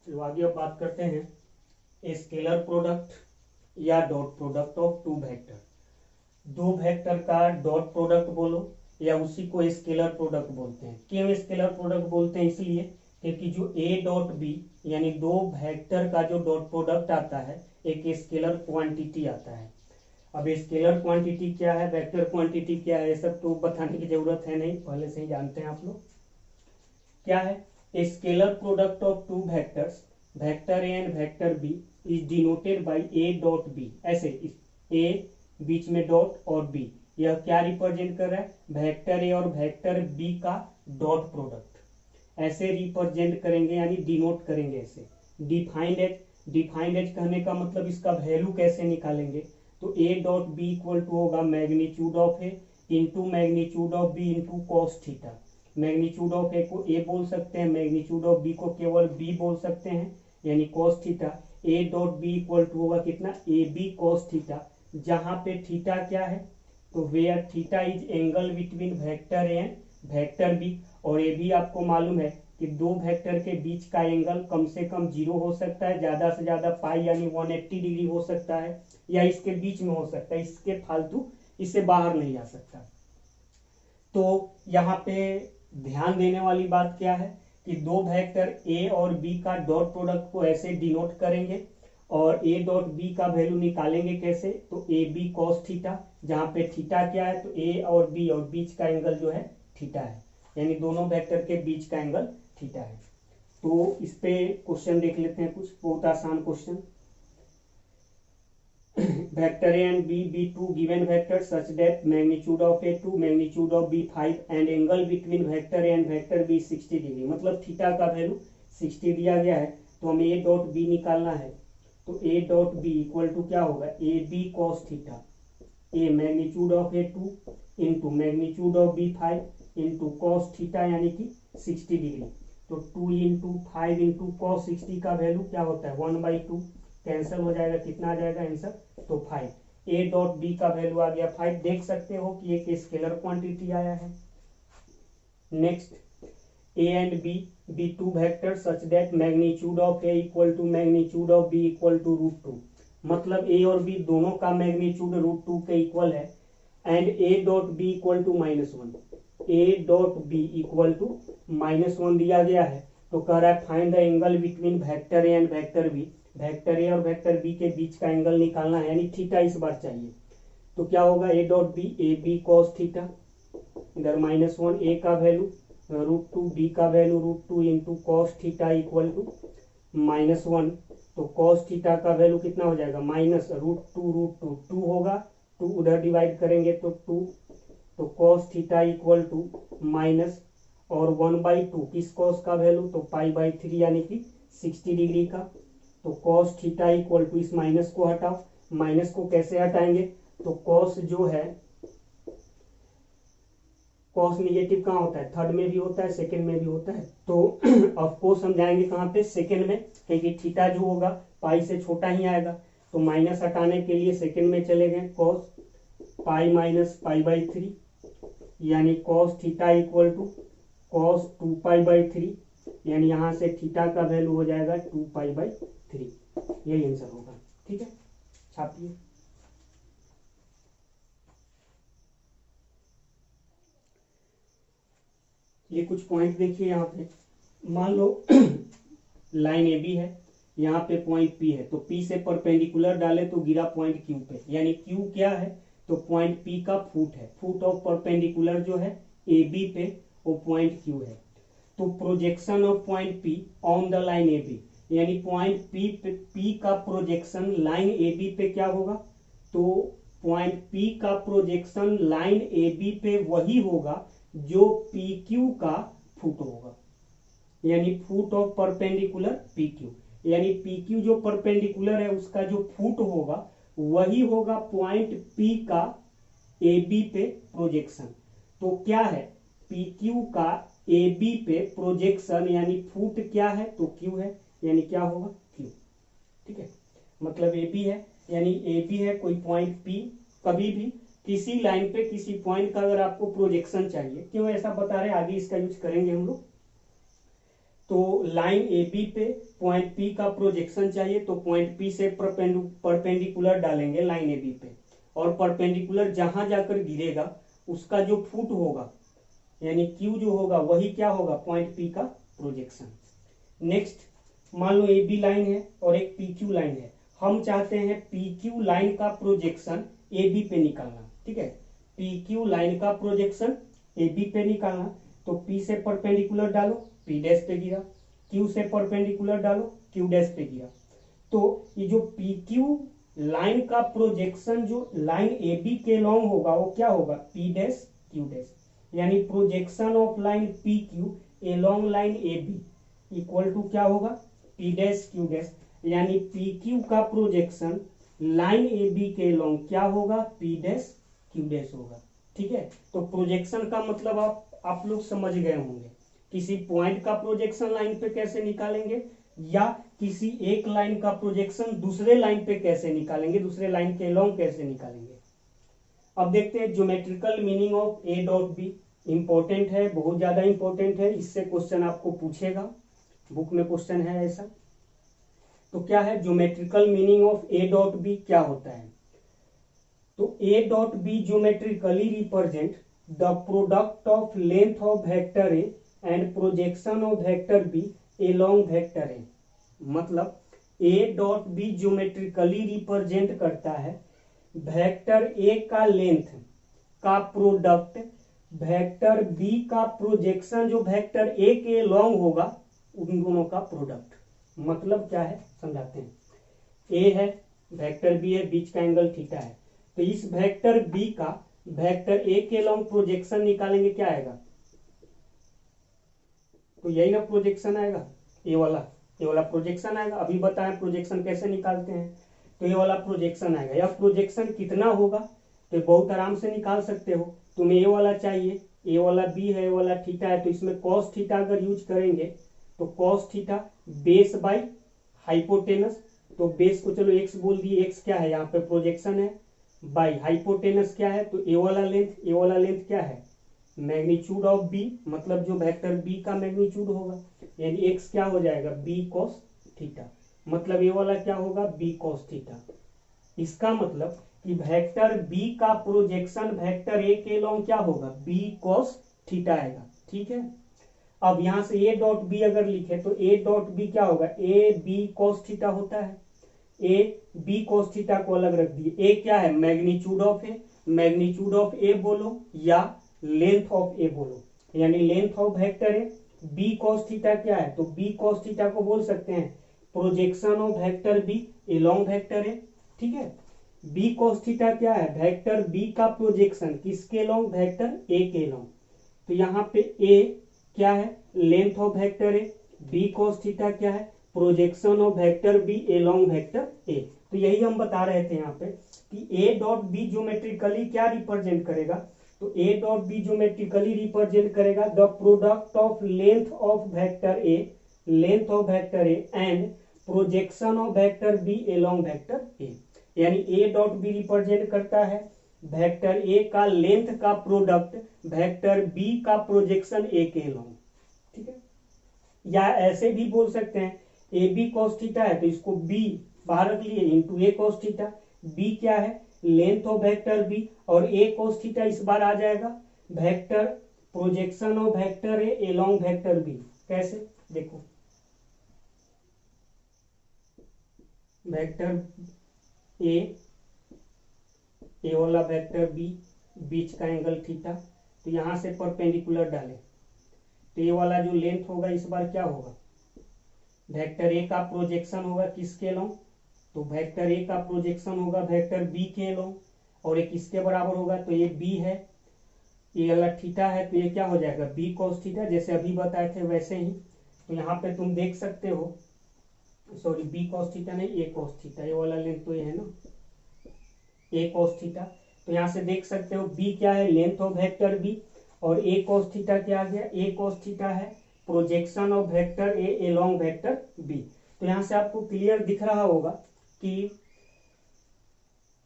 तो आगे अब बात करते हैं स्केलर प्रोडक्ट या dot product of two vector. दो वेक्टर का डॉट प्रोडक्ट बोलो या उसी को स्केलर प्रोडक्ट बोलते हैं। क्यों स्केलर प्रोडक्ट बोलते हैं? इसलिए क्योंकि जो ए डॉट बी यानी दो वेक्टर का जो डॉट प्रोडक्ट आता है एक स्केलर क्वांटिटी आता है। अब स्केलर क्वांटिटी क्या है, वेक्टर क्वांटिटी क्या है, ये सब तो बताने की जरूरत है नहीं, पहले से ही जानते हैं आप लोग। क्या है scalar product of two vectors, vector A and vector B is denoted by A dot B. ऐसे ए बीच में डॉट और बी, यह क्या रिप्रेजेंट कर रहा है? वेक्टर ए और वेक्टर बी का डॉट प्रोडक्ट। ऐसे रिप्रेजेंट करेंगे यानी डिनोट करेंगे ऐसे। डिफाइंड एज कहने का मतलब इसका वैल्यू कैसे निकालेंगे? तो A dot B equal to होगा magnitude of A into magnitude of B into cos theta. Magnitude of A को ए बोल सकते हैं, मैग्नीट्यूड ऑफ बी को केवल बी बोल सकते हैं, यानी cos theta. A dot B equal to होगा कितना? ए बी कॉस थीटा, जहां पे थीटा क्या है? तो where theta is angle between vector A and vector B. और ये भी आपको मालूम है कि दो वेक्टर के बीच का एंगल कम से कम 0 हो सकता है, ज्यादा से ज्यादा पाई यानी 180 डिग्री हो सकता है, या इसके बीच में हो सकता है, इसके फालतू इससे बाहर नहीं आ सकता। तो यहाँ पे ध्यान देने वाली बात क्या है कि दो वेक्टर ए और बी का डॉट प्रोडक्ट को ऐसे डिनोट करेंगे और ए डॉट बी का वैल्यू निकालेंगे कैसे? तो ए बी कॉस थीटा, जहां पे थीटा क्या है? तो ए और बी और बीच का एंगल जो है थीटा है, यानी दोनों वेक्टर के बीच का एंगल थीटा है। तो इस पे क्वेश्चन देख लेते हैं, कुछ बहुत आसान question. vector a and b be two given vectors such that magnitude of a 2 magnitude of b 5 and angle between vector a and vector b 60 degree. मतलब थीटा का वैल्यू 60 दिया गया है, तो हमें a डॉट b निकालना है। तो a dot b equal to क्या होगा? A B cos theta, A magnitude of A 2 into magnitude of B 5 into cos theta यानी कि 60 डिग्री। तो 2 इंटू 5 इंटू कॉस 60 का वैल्यू क्या होता है? 1/2, कैंसिल हो जाएगा, कितना आ जाएगा आंसर? तो 5। ए डॉट बी का वैल्यू आ गया 5। देख सकते हो कि एक स्केलर क्वांटिटी आया है। Next, A and B be two vector such that magnitude of A equal to magnitude of B equal to √2। मतलब ए और बी दोनों का मैग्नीट्यूड √2 के इक्वल है। And A dot B equal to -1, A dot B equal to -1 दिया गया है। तो कह रहा है find the angle between vector A and vector B. Vector A और वेक्टर बी के बीच का एंगल निकालना है, यानी थीटा इस बार चाहिए। तो क्या होगा? A dot B A B cos theta, इधर -1 ए का वैल्यू √2, बी का value √2 into cos theta equal to -1। तो कॉस थीटा का वैल्यू कितना हो जाएगा? -√2 2 होगा, 2 उधर डिवाइड करेंगे तो 2। तो cos theta equal to minus और 1/2 किस कॉस का वैल्यू? तो π/3 यानी कि 60 डिग्री का। तो कॉस थीटा इक्वल टू, इस माइनस को हटाओ। माइनस को कैसे हटाएंगे? तो कॉस जो है, कॉस निगेटिव कहाँ होता है? थर्ड में भी होता है, सेकंड में भी होता है। तो ऑफ कोर्स हम जाएंगे कहाँ पे? सेकंड में, क्योंकि थीटा जो होगा पाई से छोटा ही आएगा। तो माइनस हटाने के लिए सेकंड में चले गए। कॉस पाई माइनस π/3 यानी cos theta equal to cos 2π/3, यानी यहां से थीटा का वैल्यू हो जाएगा 2π/3। यही आंसर होगा। ठीक है, छापिए। ये कुछ पॉइंट देखिए यहाँ पे। मान लो लाइन ए बी है, यहाँ पे पॉइंट पी है, तो पी से परपेंडिकुलर डाले तो गिरा पॉइंट क्यू पे, यानी क्यू क्या है? तो पॉइंट पी का फुट है। फुट ऑफ परपेंडिकुलर जो है ए बी पे, वो पॉइंट क्यू है। तो projection of point P on the line A B, यानी पॉइंट पी का प्रोजेक्शन लाइन ए बी पे क्या होगा? तो पॉइंट पी का प्रोजेक्शन लाइन ए बी पे वही होगा जो पी क्यू का फुट होगा, यानी foot of perpendicular P Q. यानी पी क्यू जो परपेंडिकुलर है उसका जो फुट होगा वही होगा पॉइंट पी का ए बी पे प्रोजेक्शन। तो क्या है? पी क्यू का ए बी पे प्रोजेक्शन यानी फुट क्या है? तो क्यू है, यानी क्या होगा? क्यू। ठीक है, मतलब ए बी है, यानी ए बी है कोई पॉइंट पी। कभी भी किसी लाइन पे किसी पॉइंट का अगर आपको प्रोजेक्शन चाहिए, क्यों ऐसा बता रहे हैं, आगे इसका यूज करेंगे हम लोग। तो लाइन ए बी पे पॉइंट पी का प्रोजेक्शन चाहिए, तो पॉइंट पी से परपेंडिकुलर डालेंगे लाइन ए बी पे, और परपेंडिकुलर जहां जाकर गिरेगा उसका जो फुट होगा यानी क्यू जो होगा वही क्या होगा, पॉइंट पी का प्रोजेक्शन। नेक्स्ट मान लो ए बी लाइन है और एक पी क्यू लाइन है, हम चाहते हैं पी क्यू लाइन का प्रोजेक्शन ए बी पे निकालना। ठीक है, पी क्यू लाइन का प्रोजेक्शन ए बी पे निकालना, तो पी से परपेंडिकुलर डालो, पी डैश पे गिरा, क्यू से परपेंडिकुलर डालो, क्यू डैश पे गिरा। तो ये जो पी क्यू लाइन का प्रोजेक्शन जो लाइन ए बी के लॉन्ग होगा वो क्या होगा, पी डैश क्यू डैश, यानी projection of line P Q along line A B equal to क्या होगा, पी डैश क्यू डैश, यानी पी क्यू का प्रोजेक्शन लाइन ए बी के लॉन्ग क्या होगा, पी डैश क्यू डैश होगा। ठीक है, तो प्रोजेक्शन का मतलब आप लोग समझ गए होंगे, किसी पॉइंट का प्रोजेक्शन लाइन पे कैसे निकालेंगे या किसी एक लाइन का प्रोजेक्शन दूसरे लाइन पे कैसे निकालेंगे, दूसरे लाइन के लॉन्ग कैसे निकालेंगे। अब देखते हैं geometrical meaning of A dot B. Important है, बहुत ज्यादा इंपॉर्टेंट है, इससे क्वेश्चन आपको पूछेगा, बुक में क्वेश्चन है ऐसा। तो क्या है geometrical meaning of A dot B, क्या होता है, तो A dot B geometrically represent the product of length of vector A and projection of vector B along vector A. मतलब A dot B geometrically represent करता है vector A का length का product vector B का projection जो vector A के long होगा उन दोनों का प्रोडक्ट। मतलब क्या है समझाते हैं, ए है वेक्टर बी है, बीच का एंगल थीटा है, तो इस वेक्टर बी का वेक्टर ए के लॉन्ग प्रोजेक्शन निकालेंगे, क्या आएगा, तो यही ना प्रोजेक्शन आएगा, ये वाला प्रोजेक्शन आएगा। अभी बताएं प्रोजेक्शन कैसे निकालते हैं, तो ये वाला प्रोजेक्शन आएगा। यह प्रोजेक्शन कितना होगा तो बहुत आराम से निकाल सकते हो। तुम्हें ये वाला चाहिए, ये वाला बी है, ये वाला थीटा है, तो इसमें कॉस थीटा अगर यूज करेंगे तो cos theta base by hypotenuse, तो बेस को चलो एक्स बोल दिए, एक्स क्या है यहाँ पे प्रोजेक्शन है, बाई हाइपोटेनस क्या है, तो ए वाला लेंथ क्या है, मैग्नीट्यूड ऑफ बी, मतलब जो वेक्टर बी का मैग्नीट्यूड होगा, यानी एक्स क्या हो जाएगा, बी कॉस थीटा, मतलब ये वाला क्या होगा, बी कॉस थीटा। इसका मतलब कि वेक्टर बी का प्रोजेक्शन वेक्टर ए के लॉन्ग क्या होगा, बी कॉस थीटा आएगा। ठीक है, अब यहां से ए डॉट बी अगर लिखे तो ए डॉट बी क्या होगा, ए बी कॉस थीटा होता है, ए बी कॉस थीटा को अलग रख दिए, ए क्या है magnitude of A, magnitude of A बोलो या लेंथ ऑफ ए बोलो, यानी length of vector A, B cos theta क्या है, तो बी कॉस थीटा को बोल सकते हैं projection of vector B along vector A. ठीक है, बी कॉस थीटा क्या है, वेक्टर बी का प्रोजेक्शन किसके लॉन्ग, वेक्टर ए के लॉन्ग, तो यहाँ पे ए क्या है length of vector A, B cos theta क्या है projection of vector B along vector A. तो यही हम बता रहे थे यहाँ पे कि ए डॉट बी ज्योमेट्रिकली क्या रिप्रेजेंट करेगा, तो A dot B geometrically represent करेगा the product of length of vector A, length of vector A and projection of vector B along vector A, यानी ए डॉट बी रिप्रेजेंट करता है vector A का length का product vector B का projection ए के long. ठीक है, या ऐसे भी बोल सकते हैं ए बी कॉस थीटा है तो इसको बी बाहर रख लिए इंटू ए कॉस थीटा, बी क्या है लेंथ ऑफ वेक्टर बी और ए कॉस थीटा इस बार आ जाएगा vector projection of vector A along vector B. कैसे देखो, वेक्टर ए वाला वेक्टर बी, बीच का एंगल थीटा, तो यहां से परपेंडिकुलर डाले तो ये वाला जो लेंथ होगा इस बार क्या होगा, वेक्टर ए का प्रोजेक्शन होगा किसके लॉन्ग, तो वेक्टर ए का प्रोजेक्शन होगा वेक्टर बी के लॉन्ग, और ये किसके बराबर होगा, तो ये बी है, ये वाला थीटा है, तो ये क्या हो जाएगा बी कॉस थीटा, जैसे अभी बताए थे वैसे ही। तो यहाँ पे तुम देख सकते हो, सॉरी बी कॉस थीटा नहीं ए कॉस थीटा, ये वाला लेंथ तो ये है ना ए कॉस थीटा, तो यहाँ से देख सकते हो बी क्या है लेंथ ऑफ वेक्टर बी और ए कॉस थीटा क्या आ गया, ए कॉस थीटा है projection of vector A along vector B. तो यहां से आपको क्लियर दिख रहा होगा कि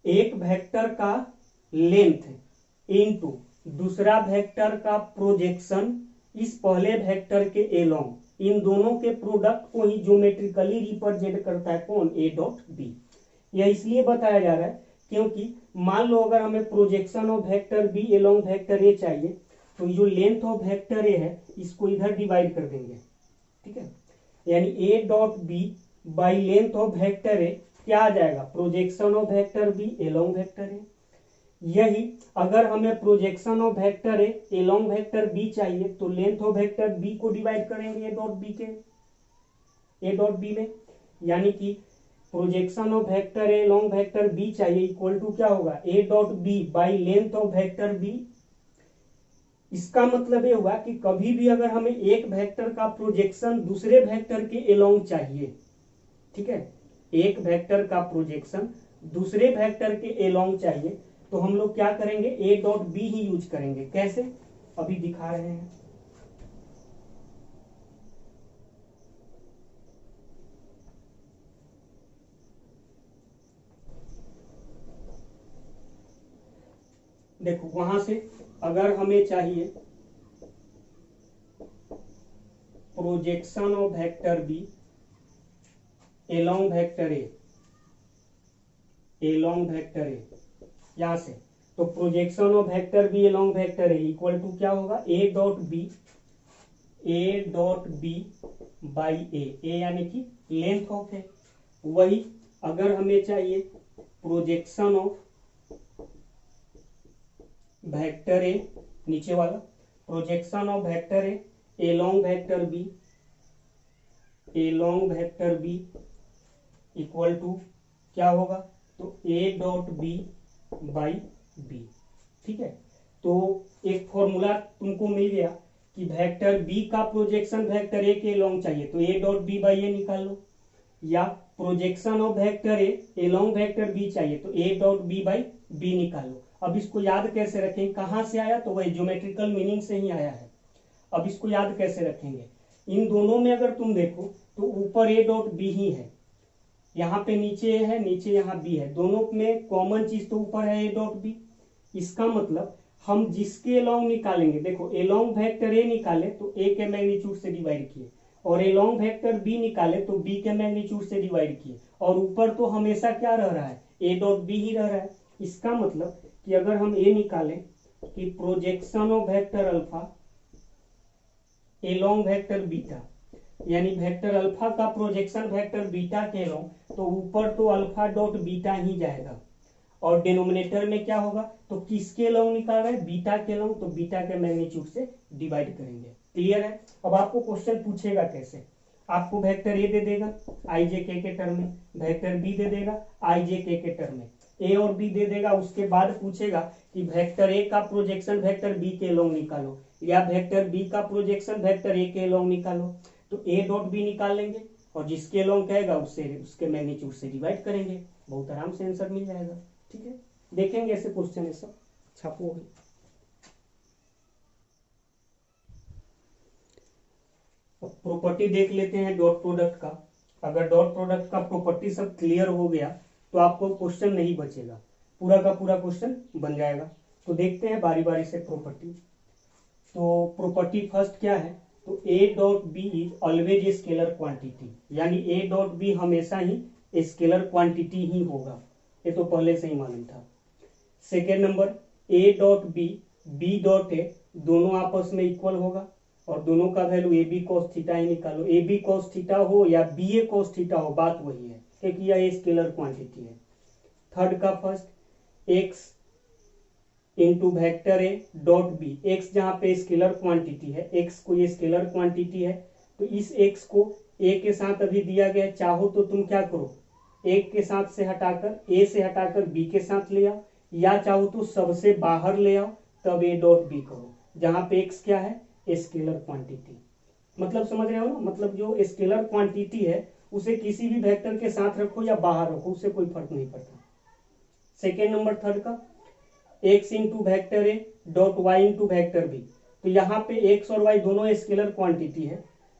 एक वेक्टर का लेंथ इनटू दूसरा वेक्टर का प्रोजेक्शन इस पहले वेक्टर के एलोंग, इन दोनों के प्रोडक्ट को ही ज्योमेट्रिकली रिप्रेजेंट करता है कौन, ए डॉट बी। यह इसलिए बताया जा रहा है क्योंकि मान लो अगर हमें projection of vector B along vector A चाहिए, तो जो लेंथ ऑफ वेक्टर ए है इसको इधर डिवाइड कर देंगे, ठीक है। यानी A dot B by length of vector A क्या आ जाएगा, projection of vector B along vector A. यही अगर हमें projection of vector A along vector B चाहिए तो लेंथ ऑफ वेक्टर बी को डिवाइड करेंगे ए डॉट बी में, यानी कि projection of vector A along vector B चाहिए इक्वल टू क्या होगा, A dot B by length of vector B. इसका मतलब ये हुआ कि कभी भी अगर हमें एक वेक्टर का प्रोजेक्शन दूसरे वेक्टर के एलोंग चाहिए, ठीक है, एक वेक्टर का प्रोजेक्शन दूसरे वेक्टर के एलोंग चाहिए, तो हम लोग क्या करेंगे, ए डॉट बी ही यूज करेंगे। कैसे, अभी दिखा रहे हैं। देखो वहां से अगर हमें चाहिए projection of vector B along vector A, along vector A यहां से, तो projection of vector B along vector A equal to क्या होगा, A dot B by A यानी कि लेंथ ऑफ है। वही अगर हमें चाहिए प्रोजेक्शन ऑफ वेक्टर ए, नीचे वाला projection of vector A along vector B equal to क्या होगा, तो A dot B by B, ठीक है। तो एक फॉर्मूला तुमको मिल गया कि वेक्टर बी का प्रोजेक्शन वेक्टर ए के एलोंग चाहिए तो A dot B by A निकाल लो, या projection of vector A along vector B चाहिए तो A dot B by B निकाल लो। अब इसको याद कैसे रखेंगे, कहां से आया, तो वही ज्योमेट्रिकल मीनिंग से ही आया है। अब इसको याद कैसे रखेंगे, इन दोनों में अगर तुम देखो तो ऊपर ए डॉट बी ही है, यहाँ पे नीचे ए है, नीचे यहाँ बी है, दोनों में कॉमन चीज तो ऊपर है ए डॉट बी। इसका मतलब हम जिसके एलोंग निकालेंगे, देखो एलोंग वेक्टर ए निकाले तो ए के मैग्नीट्यूड से डिवाइड किए, और एलोंग वेक्टर बी निकाले तो बी के मैग्नीट्यूड से डिवाइड किए, और ऊपर तो हमेशा क्या रह रहा है, ए डॉट बी ही रह रहा है। इसका मतलब कि अगर हम ए निकालें कि projection of vector alpha along vector beta, यानी वेक्टर अल्फा का प्रोजेक्शन वेक्टर बीटा के एलोंग, तो ऊपर तो अल्फा डॉट बीटा ही जाएगा, और डिनोमिनेटर में क्या होगा, तो किसके एलोंग निकाल रहे हैं, बीटा के एलोंग, तो बीटा के मैग्नीट्यूड से डिवाइड करेंगे। क्लियर है। अब आपको क्वेश्चन पूछेगा कैसे, आपको वेक्टर ए दे देगा आई जे के टर्म में, वेक्टर बी दे देगा आई जे के टर्म में, ए और बी दे देगा, उसके बाद पूछेगा कि वेक्टर ए का प्रोजेक्शन वेक्टर बी के एलोंग निकालो, या वेक्टर बी का प्रोजेक्शन वेक्टर ए के एलोंग निकालो, तो ए डॉट बी निकाल लेंगे, और जिसके एलोंग कहेगा उससे उसके मैग्नीट्यूड से डिवाइड करेंगे, बहुत आराम से आंसर मिल जाएगा। ठीक है, देखेंगे ऐसे क्वेश्चन, सब छापो। प्रॉपर्टी देख लेते हैं डॉट प्रोडक्ट का। अगर डॉट प्रोडक्ट का प्रॉपर्टी सब क्लियर हो गया तो आपको क्वेश्चन नहीं बचेगा, पूरा का पूरा क्वेश्चन बन जाएगा। तो देखते हैं बारी बारी से प्रॉपर्टी। तो प्रॉपर्टी फर्स्ट क्या है, तो A dot B is always scalar quantity, यानी ए डॉट बी हमेशा ही स्केलर क्वांटिटी ही होगा, ये तो पहले से ही मालूम था। Second number, A dot B dot A दोनों आपस में इक्वल होगा, और दोनों का value A B cos theta ही निकालो, ए बी कॉस थीटा हो या बी ए कॉस थीटा हो, बात वही है, क्योंकि यह स्केलर क्वांटिटी है। थर्ड का first, X into vector A dot B, X जहां पे स्केलर क्वांटिटी है, एक्स को ये स्केलर क्वांटिटी है, तो इस एक्स को ए के साथ अभी दिया गया, चाहो तो तुम क्या करो, एक के साथ से हटाकर ए से हटाकर बी के साथ ले आओ, या चाहो तो सबसे बाहर ले आओ, तब ए डॉट बी करो, जहां पे एक्स क्या है, स्केलर क्वांटिटी। मतलब समझ रहे हो ना, मतलब जो स्केलर क्वांटिटी है उसे किसी भी वेक्टर के साथ रखो या बाहर रखो, उससे कोई फर्क नहीं पड़ता। सेकेंड नंबर थर्ड का, X into vector A dot Y into vector B, तो यहाँ पे एक्स और वाई दोनों स्केलर क्वांटिटी है,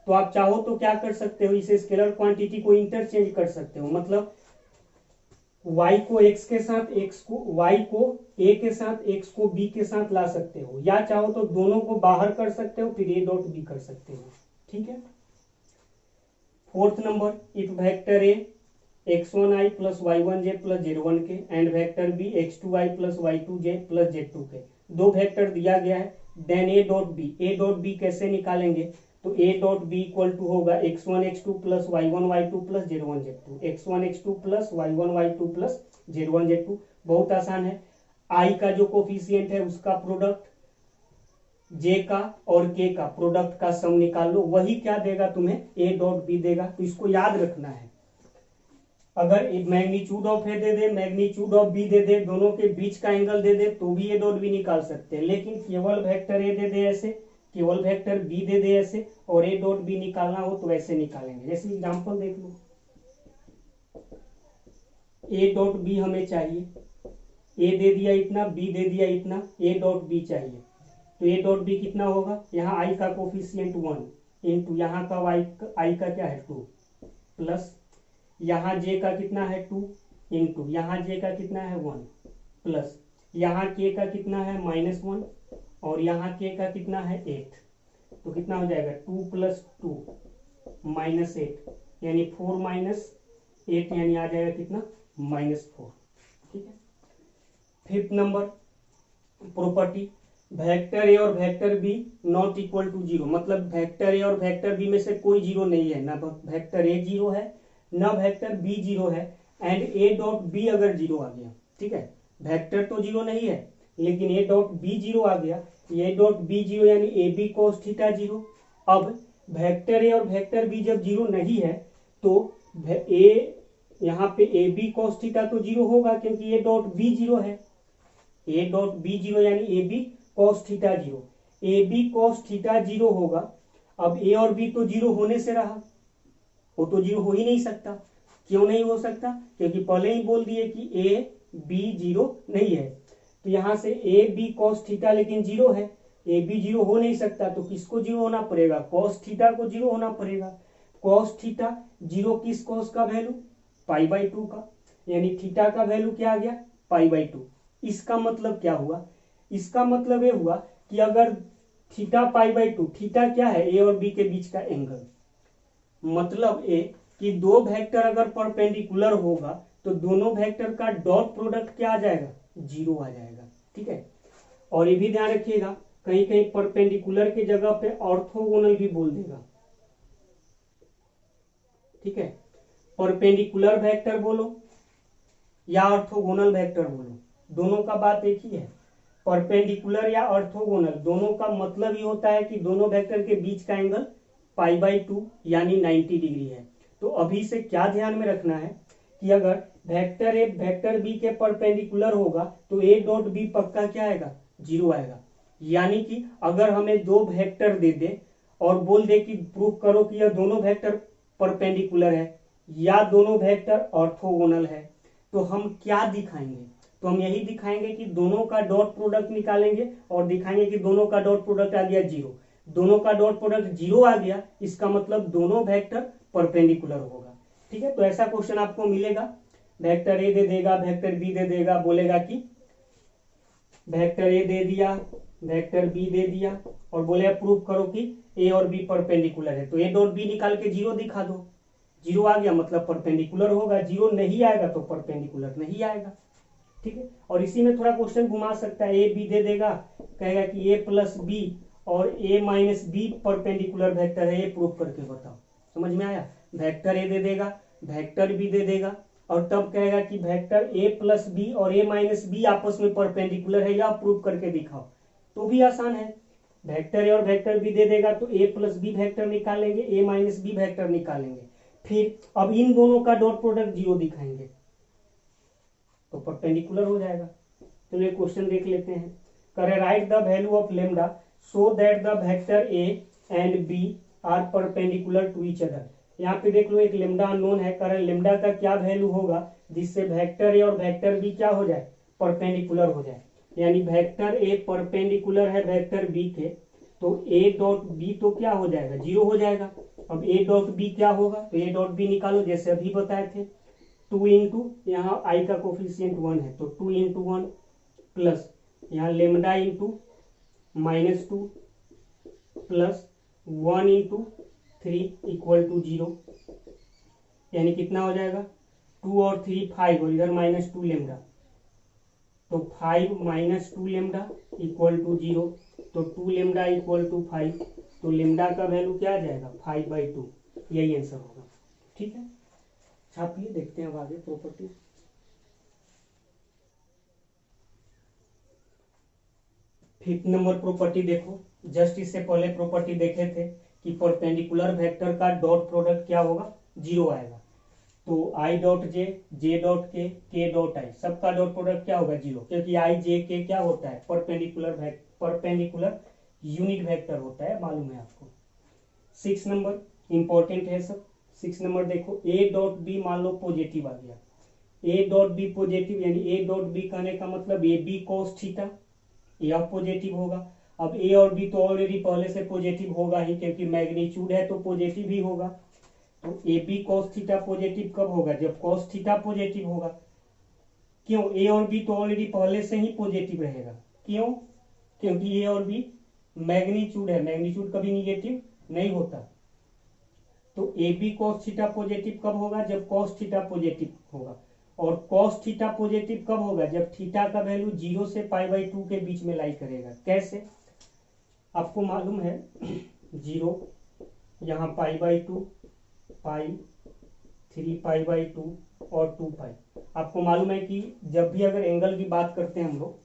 तो आप चाहो तो क्या कर सकते हो, इस स्केलर क्वांटिटी को इंटरचेंज कर सकते हो, मतलब y को x के साथ x को y को a के साथ x को b के साथ ला सकते हो, या चाहो तो दोनों को बाहर कर सकते हो, फिर a डॉट b कर सकते हो। ठीक है, fourth number, if vector A x1i plus y1j plus z1k and vector B x2i plus y2j plus z2k, दो वेक्टर दिया गया है, then A dot B, A dot B कैसे निकालेंगे, तो A dot B equal to होगा x1 x2 plus y1 y2 plus z1 z2, x1 x2 plus y1 y2 plus z1 z2, बहुत आसान है। आई का जो कोफिशिएंट है उसका प्रोडक्ट, जे का और के का प्रोडक्ट का सम निकाल लो, वही क्या देगा तुम्हें, ए डॉट बी देगा। तो इसको याद रखना है, अगर मैग्नीट्यूड ऑफ ए दे दे, मैग्नीट्यूड ऑफ बी दे दे, दोनों के बीच का एंगल दे दे तो भी ए डॉट बी निकाल सकते हैं, लेकिन केवल वेक्टर ए दे दे ऐसे, केवल वेक्टर बी दे दे ऐसे, और ए डॉट बी निकालना हो तो ऐसे निकालेंगे। जैसे एग्जांपल देख लो, ए डॉट बी हमें चाहिए, ए दे दिया इतना, बी दे दिया इतना, ए डॉट बी चाहिए, तो ए डॉट बी कितना होगा, यहाँ आई का कोफिशिएंट 1 इंटू यहाँ का आई का क्या है 2 प्लस यहाँ जे का कितना है 2 इंटू यहाँ जे का कितना है 1 प्लस यहाँ के का कितना है -1 और यहाँ के का कितना है 8, तो कितना हो जाएगा 2 + 2 -8 यानी 4 - 8 यानी आ जाएगा कितना -4। ठीक है। Fifth number property, vector A और vector B not equal to 0, मतलब वेक्टर ए और वेक्टर बी में से कोई जीरो नहीं है, ना वेक्टर ए 0 है ना वेक्टर बी 0 है, एंड ए डॉट बी अगर 0 आ गया, ठीक है, वेक्टर तो 0 नहीं है लेकिन ए डॉट बी 0 आ गया, ए डॉट बी 0 यानी ए बी cos थीटा 0। अब वेक्टर ए और वेक्टर बी जब 0 नहीं है तो ए यहाँ पे ए बी cos थीटा तो 0 होगा क्योंकि ए डॉट बी 0 है, ए डॉट बी 0 यानी A B cos theta 0, A B cos theta 0 होगा। अब ए और बी तो 0 होने से रहा, वो तो 0 हो ही नहीं सकता, क्यों नहीं हो सकता, क्योंकि पहले ही बोल दिए कि ए बी 0 नहीं है, तो यहां से ए बी cos थीटा लेकिन 0 है, ए बी 0 हो नहीं सकता, तो किसको 0 होना पड़ेगा, cos थीटा को 0 होना पड़ेगा। cos थीटा 0 किस cos का वैल्यू π/2 का, यानी थीटा का वैल्यू क्या आ गया π/2। इसका मतलब क्या हुआ, इसका मतलब ये हुआ कि अगर थीटा π/2, थीटा क्या है ए और बी के बीच का एंगल, मतलब ए कि दो वेक्टर अगर परपेंडिकुलर होगा तो दोनों वेक्टर का डॉट प्रोडक्ट क्या आ जाएगा 0 आ जाएगा। ठीक है, और ये भी ध्यान रखिएगा कहीं कहीं परपेंडिकुलर की जगह पे ऑर्थोगोनल भी बोल देगा। ठीक है, परपेंडिकुलर वेक्टर बोलो या ऑर्थोगोनल वेक्टर बोलो, दोनों का बात एक ही है। परपेंडिकुलर या ऑर्थोगोनल दोनों का मतलब ही होता है कि दोनों वेक्टर के बीच का एंगल π/2 यानी 90 डिग्री है। तो अभी से क्या ध्यान में रखना है कि अगर वेक्टर ए वेक्टर बी के परपेंडिकुलर होगा तो ए डॉट बी पक्का क्या आएगा 0 आएगा। यानी कि अगर हमें दो वेक्टर दे दे और बोल दे कि प्रूफ करो कि यह दोनों वेक्टर परपेंडिकुलर है या दोनों वेक्टर ऑर्थोगोनल है, तो हम क्या दिखाएंगे, तो हम यही दिखाएंगे कि दोनों का डॉट प्रोडक्ट निकालेंगे और दिखाएंगे कि दोनों का डॉट प्रोडक्ट आ गया 0, दोनों का डॉट प्रोडक्ट 0 आ गया, इसका मतलब दोनों वेक्टर परपेंडिकुलर होगा। ठीक है, तो ऐसा क्वेश्चन आपको मिलेगा, वेक्टर ए दे देगा, वेक्टर बी दे देगा, बोलेगा कि वेक्टर ए दे दिया, वेक्टर बी दे दिया और बोले प्रूफ करो कि ए और बी परपेंडिकुलर है, तो ए डॉट बी निकाल के 0 दिखा दो, 0 आ गया मतलब परपेंडिकुलर होगा, 0 नहीं आएगा तो परपेंडिकुलर नहीं आएगा। ठीक है, और इसी में थोड़ा क्वेश्चन घुमा सकता है, ए बी दे देगा, कहेगा कि ए प्लस बी और ए माइनस बी परपेंडिकुलर वेक्टर है, ये प्रूफ करके बताओ। समझ में आया, वेक्टर ए दे देगा, वेक्टर बी दे देगा और तब कहेगा कि वेक्टर ए प्लस बी और ए माइनस बी आपस में परपेंडिकुलर है, या प्रूफ करके दिखाओ, तो भी आसान है। वेक्टर ए और वेक्टर बी दे देगा तो ए प्लस बी वेक्टर निकालेंगे, ए माइनस बी वेक्टर निकालेंगे, फिर अब इन दोनों का डॉट प्रोडक्ट 0 दिखाएंगे तो परपेंडिकुलर हो जाएगा। तो ये क्वेश्चन देख लेते हैं, करे write the value of lambda so that the vector A and B are perpendicular to each other. यहाँ पे देख लो एक लेमडा अननोन है, करे लेमडा का क्या वैल्यू होगा जिससे वेक्टर ए और वेक्टर बी क्या हो जाए परपेंडिकुलर हो जाए। यानी वेक्टर ए परपेंडिकुलर है वेक्टर बी के, तो ए डॉट बी तो क्या हो जाएगा 0 हो जाएगा। अब ए डॉट बी क्या होगा, तो ए डॉट बी निकालो जैसे अभी बताए थे, 2 इंटू यहाँ आई का कोफिशिएंट 1 है तो 2 इंटू 1 प्लस यहाँ lambda into -2 plus 1 into 3 equal to 0। यानी कितना हो जाएगा 2 और 3 5 और इधर -2 लेमडा, तो 5 - 2 लेमडा इक्वल टू 0, तो 2 लेमडा इक्वल टू 5, तो लेमडा का वैल्यू क्या आ जाएगा 5/2, यही आंसर होगा। ठीक है, छापिए, देखते हैं अब आगे प्रॉपर्टी। फिफ्थ नंबर प्रॉपर्टी देखो, जस्ट इससे पहले प्रॉपर्टी देखे थे कि परपेंडिकुलर वेक्टर का डॉट प्रोडक्ट क्या होगा 0 आएगा, तो आई डॉट जे डॉट के डॉट आई, सबका डॉट प्रोडक्ट क्या होगा 0, क्योंकि आई जे के क्या होता है परपेंडिकुलर यूनिट वेक्टर होता है, मालूम है आपको। 6 नंबर इंपॉर्टेंट है सब। 6 नंबर देखो, ए डॉट बी मान लो पॉजिटिव आ गया, ए डॉट बी पॉजिटिव, यानी ए डॉट बी कहने का मतलब ए बी कॉस थीटा, यह पॉजिटिव होगा। अब ए और बी तो ऑलरेडी पहले से पॉजिटिव होगा ही, क्योंकि मैग्नीट्यूड है तो पॉजिटिव ही होगा। तो A B cos theta positive कब होगा, जब कॉस थीटा पॉजिटिव होगा। क्यों, ए और बी तो ऑलरेडी पहले से ही पॉजिटिव रहेगा, क्यों, क्योंकि ए और बी मैग्नीट्यूड है, मैग्नीट्यूड कभी निगेटिव नहीं होता। तो A B cos theta positive कब होगा, जब कॉस थीटा पॉजिटिव होगा। और कॉस थीटा पॉजिटिव कब होगा, जब थीटा का वैल्यू 0 से π/2 के बीच में लाई करेगा। कैसे, आपको मालूम है 0 यहाँ π/2 पाई 3 π/2 और 2 पाई। आपको मालूम है कि जब भी अगर एंगल की बात करते हैं हम लोग,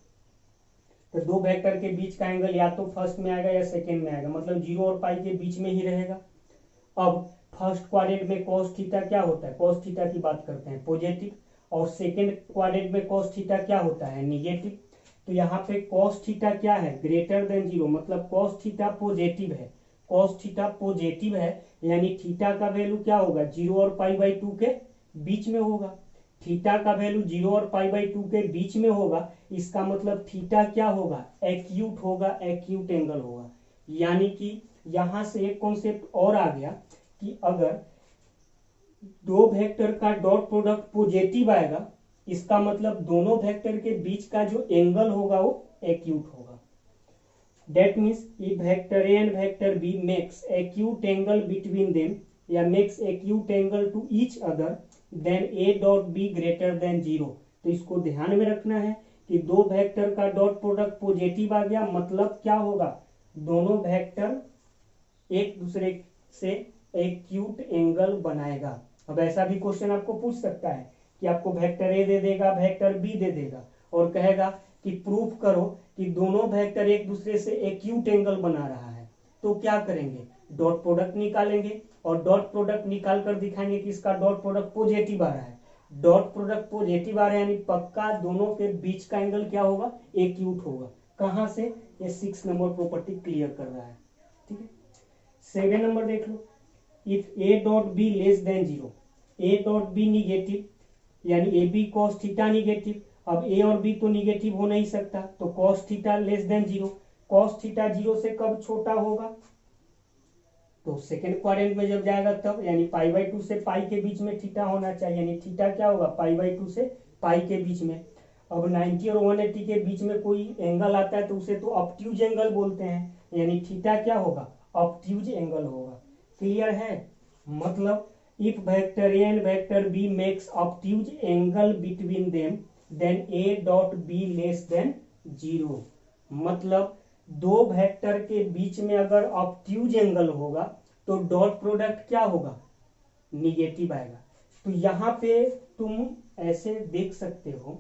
तो दो वेक्टर के बीच का एंगल या तो फर्स्ट में आएगा या सेकेंड में आएगा, मतलब 0 और पाई के बीच में ही रहेगा। अब फर्स्ट क्वाड्रेंट में cos थीटा क्या होता है, cos थीटा की बात करते हैं पॉजिटिव, और सेकेंड क्वाड्रेंट में cos थीटा क्या होता है निगेटिव। तो यहाँ पे cos थीटा क्या है ग्रेटर देन 0, मतलब cos थीटा पॉजिटिव है, cos थीटा पॉजिटिव है, यानी थीटा का वैल्यू क्या होगा 0 और π/2 के बीच में होगा। थीटा का वैल्यू 0 और π/2 के बीच में होगा, इसका मतलब थीटा क्या होगा एक्यूट होगा, एक्यूट एंगल होगा। यानी कि यहां से एक कॉन्सेप्ट और आ गया कि अगर दो वेक्टर का डॉट प्रोडक्ट पॉजिटिव आएगा, इसका मतलब दोनों वेक्टर के बीच का जो एंगल होगा वो एक्यूट होगा। That means if vector A and vector B makes acute angle between them या makes acute angle to each other, then A dot B greater than 0। तो इसको ध्यान में रखना है कि दो वेक्टर का डॉट प्रोडक्ट पॉजिटिव आ गया, मतलब क्या होगा दोनों वेक्टर एक दूसरे से एक्यूट एंगल बनाएगा। अब ऐसा भी क्वेश्चन आपको पूछ सकता है कि आपको वेक्टर ए दे देगा, वेक्टर बी दे देगा, और कहेगा कि प्रूफ करो कि दोनों वेक्टर एक दूसरे से एक्यूट एंगल बना रहा है। तो क्या करेंगे, डॉट प्रोडक्ट निकालेंगे, और डॉट प्रोडक्ट निकाल कर दिखाएंगे कि इसका डॉट प्रोडक्ट पॉजिटिव आ रहा है। डॉट प्रोडक्ट पॉजिटिव आ रहा है यानी पक्का दोनों के बीच का एंगल क्या होगा एक्यूट होगा। कहां से, ये 6 नंबर प्रॉपर्टी क्लियर कर रहा है। ठीक है, 7 नंबर देख लो, if A dot B less than 0, A dot B negative, यानी A B cos theta negative. अब ए और बी तो निगेटिव हो नहीं सकता, तो cos theta less than 0, cos theta 0 से कब छोटा होगा, तो सेकेंड क्वाड्रेंट में जब जाएगा तब, यानी π/2 से पाई के बीच में थीटा होना चाहिए, यानी थीटा क्या होगा π/2 से पाई के बीच में। अब 90 और 180 के बीच में कोई एंगल आता है तो उसे तो ऑब्ट्यूज एंगल बोलते हैं, यानी थीटा क्या होगा ऑब्ट्यूज एंगल होगा। क्लियर है, मतलब if vector A and vector B makes obtuse angle between them then A dot B less than 0, मतलब दो वेक्टर के बीच में अगर ऑब्ट्यूज एंगल होगा तो डॉट प्रोडक्ट क्या होगा निगेटिव आएगा। तो यहां पे तुम ऐसे देख सकते हो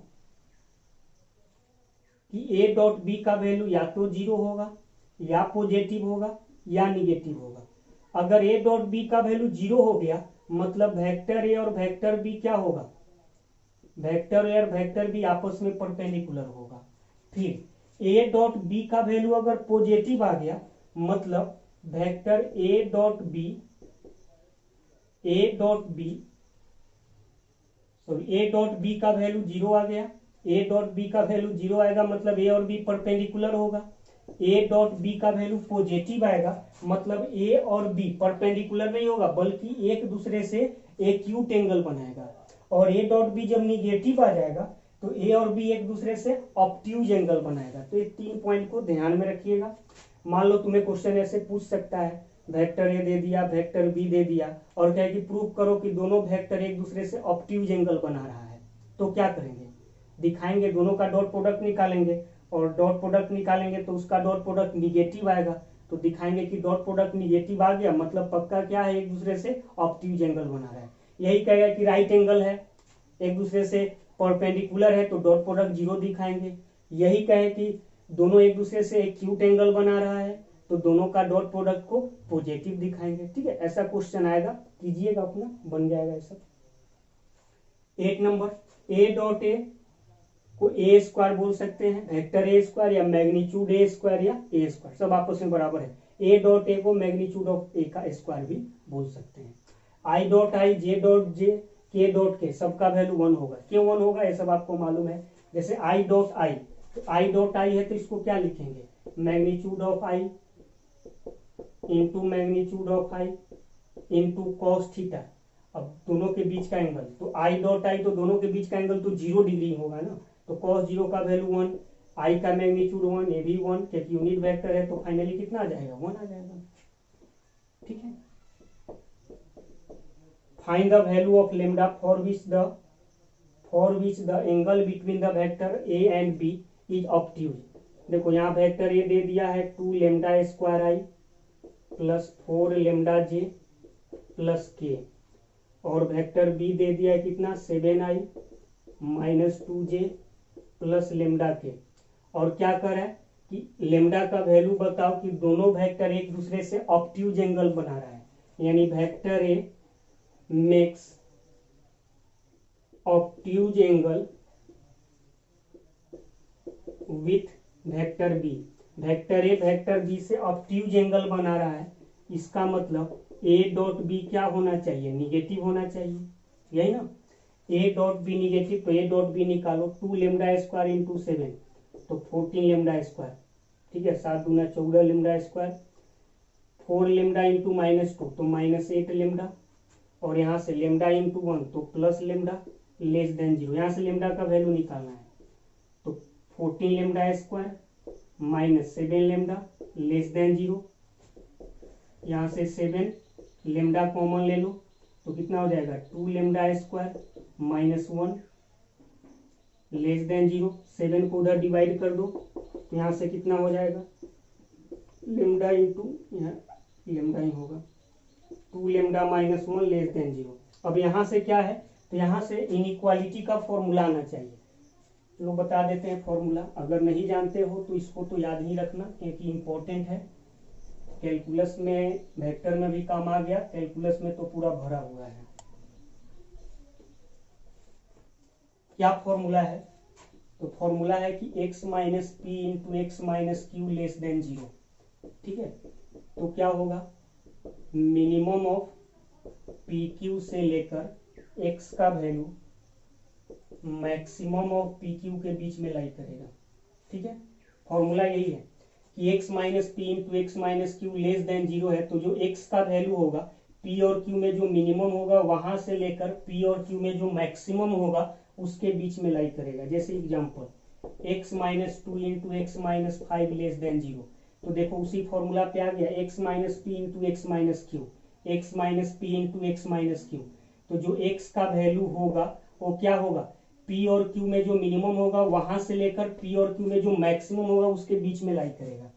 कि ए डॉट बी का वैल्यू या तो 0 होगा, या पॉजिटिव होगा, या निगेटिव होगा। अगर ए डॉट बी का वैल्यू 0 हो गया, मतलब वेक्टर ए और वेक्टर बी क्या होगा, वेक्टर ए और वेक्टर बी आपस में परपेंडिकुलर होगा। फिर ए डॉट बी का वैल्यू अगर पॉजिटिव आ गया, मतलब वेक्टर ए डॉट बी का वैल्यू 0 आ गया, ए डॉट बी का वैल्यू 0 आएगा, मतलब ए और बी परपेंडिकुलर होगा। ए डॉट बी का वैल्यू पॉजिटिव आएगा, मतलब ए और बी परपेंडिकुलर नहीं होगा बल्कि एक दूसरे से एक्यूट एंगल बनाएगा। और ए डॉट बी जब निगेटिव आ जाएगा तो ए और बी एक दूसरे से ऑब्ट्यूज एंगल बनाएगा। तो ये 3 पॉइंट को ध्यान में रखिएगा। मान लो तुम्हें क्वेश्चन ऐसे पूछ सकता है, वेक्टर ए दे दिया, वेक्टर बी दे दिया, और क्या है कि प्रूव करो कि दोनों वेक्टर एक दूसरे से ऑब्ट्यूज एंगल बना रहा है। तो क्या करेंगे, दिखाएंगे, दोनों का डॉट प्रोडक्ट निकालेंगे, और डॉट प्रोडक्ट निकालेंगे तो उसका डॉट प्रोडक्ट निगेटिव आएगा, तो दिखाएंगे कि डॉट प्रोडक्ट निगेटिव आ गया, मतलब पक्का क्या है, एक दूसरे से ऑब्ट्यूज एंगल बना रहा है। यही कहेगा कि राइट एंगल है, एक दूसरे से परपेंडिकुलर है, तो डॉट प्रोडक्ट 0 दिखाएंगे। यही कहे कि दोनों एक दूसरे से एक्यूट एंगल बना रहा है, तो दोनों का डॉट प्रोडक्ट को पॉजिटिव दिखाएंगे। ठीक है, ऐसा क्वेश्चन आएगा, कीजिएगा, अपना बन जाएगा ऐसा। 8 नंबर, ए डॉट ए को ए स्क्वायर बोल सकते हैं, वेक्टर ए स्क्वायर या मैग्नीट्यूड ए स्क्वायर या ए स्क्वायर, सब आपस में बराबर है। ए डॉट ए को मैग्नीट्यूड ऑफ ए का स्क्वायर भी बोल सकते हैं। I dot I, J dot J, के डॉट के, सबका वैल्यू 1 होगा। क्यों 1 होगा, ये सब आपको मालूम है। जैसे आई डॉट आई, तो आई डॉट आई है तो इसको क्या लिखेंगे, magnitude of I into magnitude of I into cos theta. अब दोनों के बीच का एंगल, तो आई डॉट आई, तो दोनों के बीच का एंगल तो 0 डिग्री होगा ना, तो कॉस 0 का वैल्यू 1, आई का मैग्नीट्यूड 1, ए भी 1, क्योंकि यूनिट वेक्टर है, तो फाइनली कितना आ जाएगा, 1 आ जाएगा। ठीक है, find the value of lambda for which the angle between the vector A and B is obtuse. देखो यहाँ वेक्टर ए दे दिया है 2 lambda square I plus 4 lambda J plus K, और वेक्टर बी दे दिया है कितना, 7 I minus 2 J plus lambda K. और क्या कर है कि लेमडा का वैल्यू बताओ कि दोनों वेक्टर एक दूसरे से ऑब्ट्यूज एंगल बना रहा है, यानी vector A makes obtuse angle with vector B. Vector A vector B से ऑब्ट्यूज एंगल बना रहा है, इसका मतलब ए डॉट बी क्या होना चाहिए, निगेटिव होना चाहिए, यही ना। ए डॉट बी निगेटिव, तो ए डॉट बी निकालो, 2 लेमडा स्क्वायर इंटू 7, तो 14 लेमडा स्क्वायर। ठीक है, 7 दूना 14 लेमडा स्क्वायर, 4 लेमडा इंटू -2 तो -8 लेमडा, और यहाँ से लेमडा इंटू 1 तो प्लस लेमडा लेस देन 0। यहाँ से लेमडा का वैल्यू निकालना है, तो 14 lambda square -7 lambda less than 0। यहाँ से 7 लेमडा कॉमन ले लो, तो कितना हो जाएगा, 2 लेमडा स्क्वायर -1 लेस देन 0। 7 को उधर डिवाइड कर दो, तो यहाँ से कितना हो जाएगा, लेमडा इंटू, यहाँ लेमडा ही होगा, 2 लेमडा -1 लेस देन 0। अब यहाँ से क्या है, तो यहाँ से इनइक्वालिटी का फॉर्मूला आना चाहिए। लोग बता देते हैं फॉर्मूला, अगर नहीं जानते हो तो इसको तो याद ही रखना, क्योंकि इंपॉर्टेंट है। कैलकुलस में, वेक्टर में भी काम आ गया, कैलकुलस में तो पूरा भरा हुआ है। क्या फॉर्मूला है, तो फॉर्मूला है कि x minus P into x minus Q less than 0। ठीक है, तो क्या होगा, मिनिमम ऑफ पी क्यू से लेकर x का value maximum of P Q के बीच में लाई करेगा। ठीक है, फॉर्मूला यही है कि x minus P into x minus Q less than 0 है, तो जो x का वैल्यू होगा p और q में जो मिनिमम होगा वहां से लेकर p और q में जो मैक्सिमम होगा उसके बीच में लाई करेगा। जैसे example x minus 2 into x minus 5 less than 0, तो देखो उसी फॉर्मूला पे आ गया, x minus P into x minus Q, x minus P into x minus Q. तो जो x का वैल्यू होगा वो क्या होगा, p और q में जो मिनिमम होगा वहां से लेकर p और q में जो मैक्सिमम होगा उसके बीच में लाई करेगा।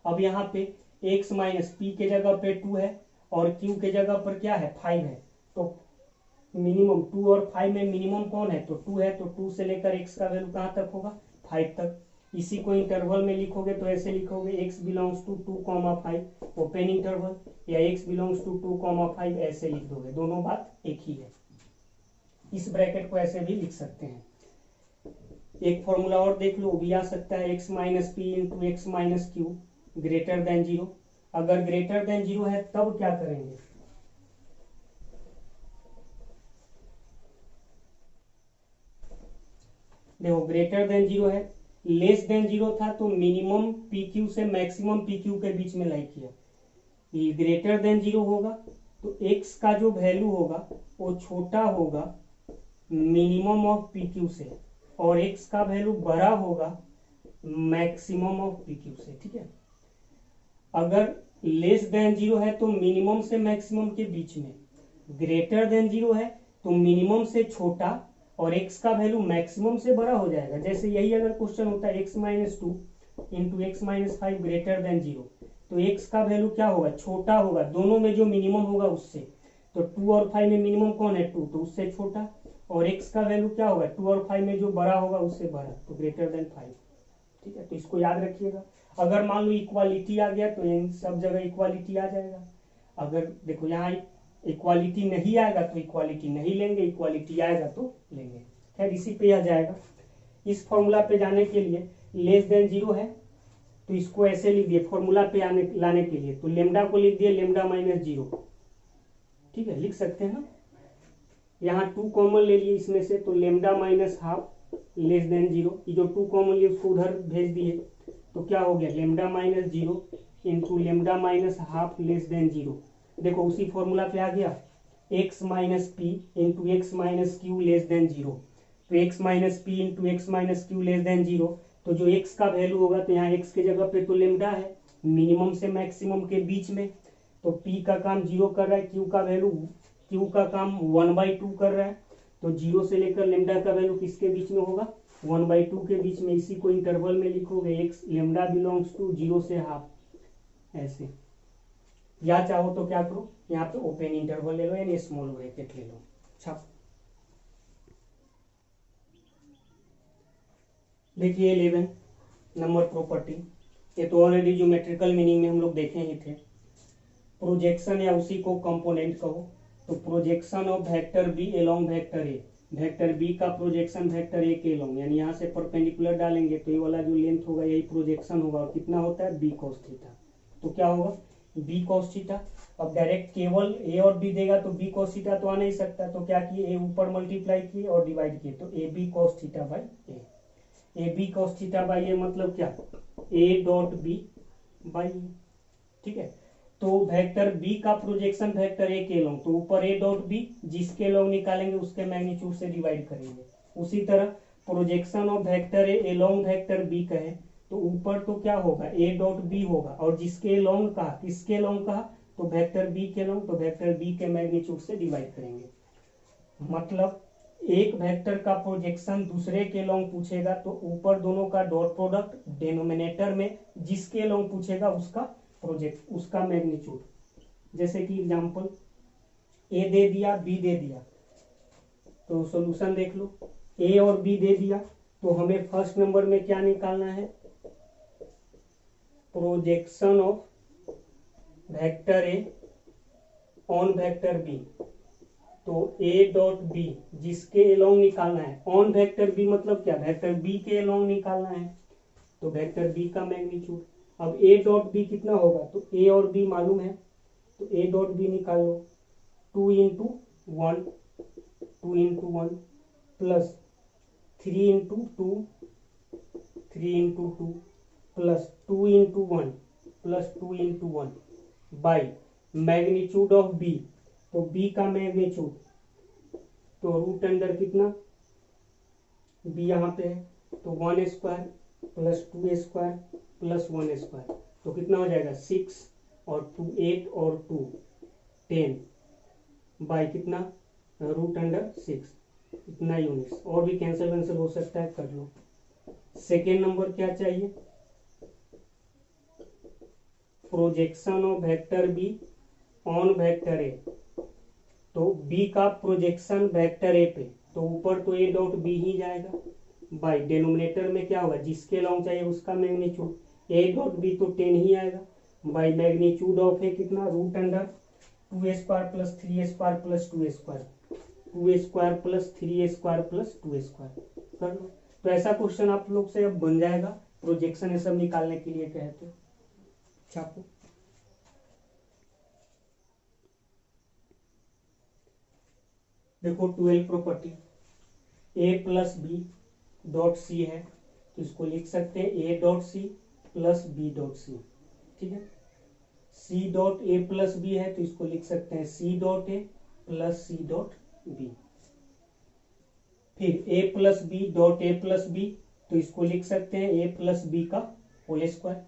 अब यहाँ पे x माइनस पी के जगह पे 2 है और q के जगह पर क्या है, 5 है, तो मिनिमम 2 और 5 में मिनिमम कौन है, तो 2 है, तो 2 से लेकर x का वैल्यू कहाँ तक होगा, 5 तक। इसी को इंटरवल में लिखोगे तो ऐसे लिखोगे, x belongs to 2,5 open interval, या x बिलोंग्स टू 2,5 ऐसे लिख दोगे, दोनों बात एक ही है। इस ब्रैकेट को ऐसे भी लिख सकते हैं। एक फॉर्मूला और देख लो, भी आ सकता है, x minus P into x minus Q greater than 0। अगर ग्रेटर देन 0 है तब क्या करेंगे, देखो ग्रेटर देन 0 है, लेस देन 0 था तो मिनिमम पी क्यू से मैक्सिमम पी क्यू के बीच में लाई किया। ग्रेटर देन 0 होगा तो x का जो वैल्यू होगा वो छोटा होगा मिनिमम ऑफ पी क्यू से, और x का वैल्यू बड़ा होगा मैक्सिमम ऑफ पी क्यू से। ठीक है, अगर लेस देन जीरो है तो मिनिमम से मैक्सिमम के बीच में, ग्रेटर देन जीरो है तो मिनिमम से छोटा और x का वैल्यू मैक्सिमम से बड़ा हो जाएगा। जैसे यही अगर क्वेश्चन होता है x-2 into x-5 greater than zero, तो x का वैल्यू क्या होगा, छोटा होगा, दोनों में जो मिनिमम होगा उससे। तो 2 और 5 में मिनिमम कौन है, 2, तो उससे छोटा, और x का वैल्यू क्या होगा, 2 और 5 में जो बड़ा होगा उससे बड़ा, तो ग्रेटर देन 5। ठीक है, तो इसको याद रखिएगा। अगर मान लो इक्वालिटी आ गया तो इन सब जगह इक्वालिटी आ जाएगा। अगर देखो यहाँ इक्वालिटी नहीं आएगा तो इक्वालिटी नहीं लेंगे, इक्वालिटी आएगा तो लेंगे। खैर इसी पे आ जाएगा। इस फॉर्मूला पे जाने के लिए लेस देन जीरो है तो इसको ऐसे लिख दिए फॉर्मूला पे लाने के लिए, तो लेमडा को लिख दिए लेमडा माइनस जीरो। ठीक है, लिख सकते हैं ना। यहाँ 2 कॉमन ले लिए इसमें से, तो lambda minus half less than zero, ये जो 2 कॉमन लिए उसको उधर भेज दिए, तो क्या हो गया, lambda minus zero into lambda minus half less than zero. देखो उसी फॉर्मूला पे आ गया, x minus P into x minus Q less than zero. तो x minus P into x minus Q less than zero, तो जो x का value होगा तो यहाँ x के जगह पे तो लेमडा है, मिनिमम से मैक्सिमम के बीच में, तो p का काम जीरो कर रहा है, q का काम 1/2 कर रहा है, तो जीरो से लेकर लेमडा का वैल्यू किसके बीच में होगा, 1/2 के बीच में। इसी को इंटरवल में लिखोगे, x lambda belongs to zero से हाफ, ऐसे। या चाहो तो क्या करो, यहाँ पे ओपन इंटरवल ले लो यानी स्मॉल ब्रैकेट ले लो। अच्छा देखिए 11 नंबर प्रॉपर्टी, ये तो ऑलरेडी ज्योमेट्रिकल मीनिंग में हम लोग देखे ही थे। प्रोजेक्शन या उसी को कंपोनेंट कहो, तो projection of vector B along vector A, vector B का प्रोजेक्शन वेक्टर ए के एलोंग, यानी यहाँ से परपेंडिकुलर डालेंगे तो ये वाला जो लेंथ होगा यही प्रोजेक्शन होगा, और कितना होता है, बी कॉस थीटा। तो क्या होगा, बी कॉस थीटा। अब डायरेक्ट केवल ए और बी देगा तो बी कॉस थीटा तो आ नहीं सकता, तो क्या किए, ए ऊपर मल्टीप्लाई किए और डिवाइड किए, तो A B cos theta by A B cos theta by A मतलब क्या, A dot B by A. ठीक है, तो वेक्टर बी का प्रोजेक्शन वेक्टर ए के लॉन्ग, तो ऊपर ए डॉट बी जिसके लॉन्ग निकालेंगे उसके मैग्नीट्यूड से डिवाइड करेंगे। उसी तरह projection of vector A along vector B कहे तो ऊपर तो क्या होगा, ए डॉट बी होगा, और जिसके लॉन्ग कहा, किसके लॉन्ग कहा, तो वेक्टर बी के लॉन्ग, तो वेक्टर बी के मैग्नीट्यूड से डिवाइड करेंगे। मतलब एक वेक्टर का प्रोजेक्शन दूसरे के लॉन्ग पूछेगा तो ऊपर दोनों का डॉट प्रोडक्ट, डिनोमिनेटर में जिसके लॉन्ग पूछेगा उसका मैग्नीट्यूड। जैसे कि एग्जांपल ए दे दिया, बी दे दिया, तो सॉल्यूशन देख लो, ए और बी दे दिया तो हमें फर्स्ट नंबर में क्या निकालना है, projection of vector A on vector B, तो ए डॉट बी जिसके एलोंग निकालना है, ऑन वेक्टर बी मतलब क्या, वेक्टर बी के एलोंग निकालना है, तो वेक्टर बी का मैग्नीट्यूड। अब ए डॉट बी कितना होगा, तो ए और बी मालूम है, तो ए डॉट बी निकाल लो, 2 into 1 plus 3 into 2 plus 2 into 1 plus 2 into 1 by magnitude of B, तो बी का मैग्नीट्यूड, तो रूट अंडर कितना, बी यहाँ पे है तो 1 square plus 2 square plus 1 square, तो कितना हो जाएगा 6 और 2 8 और 2 10 बाई कितना, रूट अंडर 6, इतना यूनिट्स। और भी कैंसिल हो सकता है, कर लो। सेकेंड नंबर क्या चाहिए, projection of vector be on vector A, तो बी का प्रोजेक्शन वेक्टर ए पे, तो ऊपर तो ए डॉट बी ही जाएगा, बाई डिनोमिनेटर में क्या होगा, जिसके लॉन्ग चाहिए उसका मैग्नीट्यूड, ए डॉट बी तो 10 ही आएगा, बाई मैग्नीट्यूड ऑफ ए कितना, root under 2 square plus 3 square plus 2 square, 2 square plus 3 square plus 2 square कर लो। तो ऐसा क्वेश्चन आप लोग से अब बन जाएगा, प्रोजेक्शन ये सब निकालने के लिए कहे तो छापो। देखो 12 property, A plus B dot C है तो इसको लिख सकते हैं A dot C plus B dot C. ठीक है, C dot A plus B है तो इसको लिख सकते हैं C dot A plus C dot B. फिर A plus B dot A plus B, तो इसको लिख सकते हैं ए प्लस बी का होल स्क्वायर,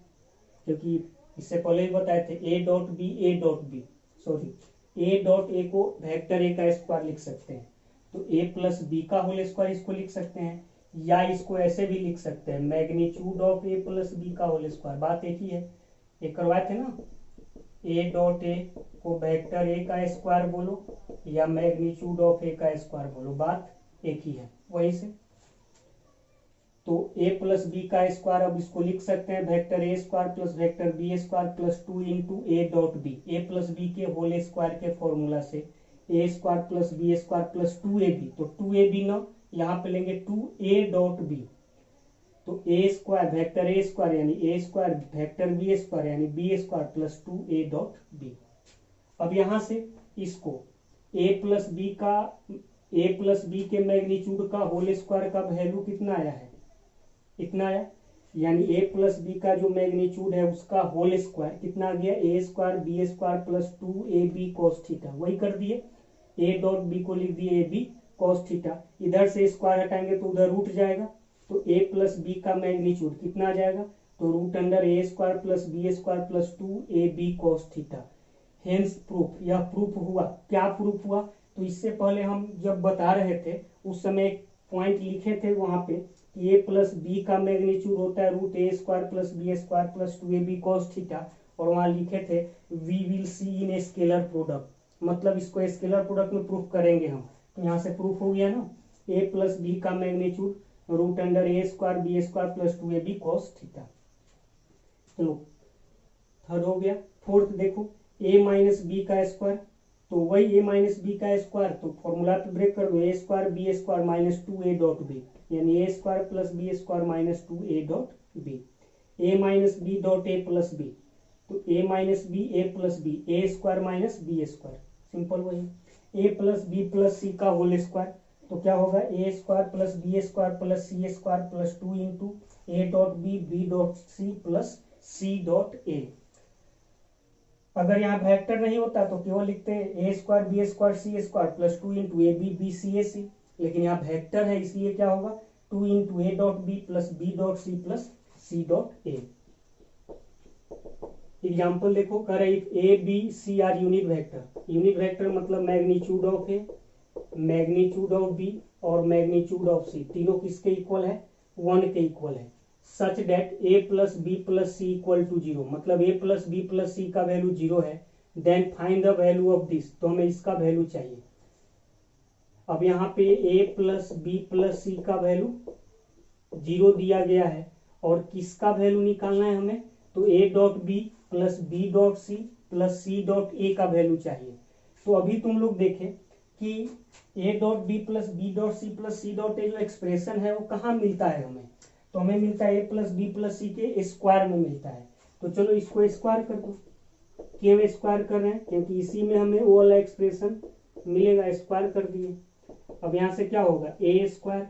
क्योंकि इससे पहले ही बताए थे A dot B, A dot B sorry A dot A को वेक्टर ए का स्क्वायर लिख सकते हैं, तो ए प्लस बी का होल स्क्वायर इसको लिख सकते हैं, या इसको ऐसे भी लिख सकते हैं magnitude of A plus B का होल स्क्वायर। बात एक ही है, ये करवाए थे ना, ए डॉट ए को वेक्टर ए का स्क्वायर बोलो या मैग्नीट्यूड ऑफ ए का स्क्वायर बोलो, बात एक ही है। वही से तो ए प्लस बी का स्क्वायर, अब इसको लिख सकते हैं vector A square plus vector B square plus 2 into A dot B, A plus B के होल स्क्वायर के फॉर्मूला से A square plus B square plus 2ab, तो 2ab न यहाँ पे लेंगे 2a डॉट बी, तो A square vector A square यानी A square vector B square यानी B square plus 2a dot B. अब यहाँ से इसको ए प्लस बी के मैग्नीट्यूड का होल स्क्वायर का वैल्यू कितना आया है, इतना आया, यानी ए प्लस बी का जो मैग्नीट्यूड है उसका होल स्क्वायर कितना आ गया, A square B square plus 2ab cos theta, वही कर दिए, ए डॉट बी को लिख दिए ab cos थीटा, इधर से स्क्वायर हटाएंगे तो उधर रूट जाएगा, तो ए प्लस बी का मैग्नीट्यूड कितना आ जाएगा, तो root under A square plus B square plus 2ab cos theta. Hence proof, यह प्रूफ हुआ। क्या प्रूफ हुआ, तो इससे पहले हम जब बता रहे थे उस समय एक पॉइंट लिखे थे वहां पे कि ए प्लस बी का मैग्नीट्यूड होता है root A square plus B square plus 2ab cos theta, और वहां लिखे थे we will see in a scalar product, मतलब इसको स्केलर प्रोडक्ट में प्रूफ करेंगे हम, तो यहाँ से प्रूफ हो गया ना, ए प्लस बी का magnitude root under A square B square plus 2ab cos theta. चलो थर्ड हो गया। फोर्थ देखो ए माइनस बी का स्क्वायर, तो वही ए माइनस बी का स्क्वायर, तो फॉर्मूला पे ब्रेक कर दो, A square B square minus 2a dot B, यानी A square plus B square minus 2a dot B, A minus B dot A plus B, तो ए minus B A plus B, A square minus B square, simple वही, A plus B plus C का whole square, तो क्या होगा A square plus B square plus C square plus 2 into A dot B dot C plus C dot A. अगर यहाँ vector नहीं होता तो केवल लिखते हैं A square B square C square plus 2 into A B C A C, लेकिन यहाँ वेक्टर है इसलिए क्या होगा 2 into A dot B plus B dot C plus C dot A. Example देखो, कर A B C are unit vector मतलब magnitude of A, magnitude of B और मैग्नीट्यूड ऑफ सी, तीनों किसके इक्वल है, 1 के इक्वल है, such that A plus B plus C equal to 0, मतलब A plus B plus C का value 0 है, then find the value of this, तो हमें इसका वैल्यू चाहिए। अब यहाँ पे ए प्लस बी प्लस सी का वैल्यू 0 दिया गया है, और किसका वैल्यू निकालना है हमें, तो A dot B plus B dot C plus C dot A का वैल्यू चाहिए। तो अभी तुम लोग देखें कि A dot B plus B dot C plus C dot A जो एक्सप्रेशन है वो कहाँ मिलता है हमें, तो हमें मिलता है ए प्लस बी प्लस सी के स्क्वायर में मिलता है। तो चलो इसको स्क्वायर कर दो, क्यों स्क्वायर कर रहे हैं, क्योंकि इसी में हमें वो वाला एक्सप्रेशन मिलेगा, स्क्वायर कर दिए। अब यहाँ से क्या होगा, A square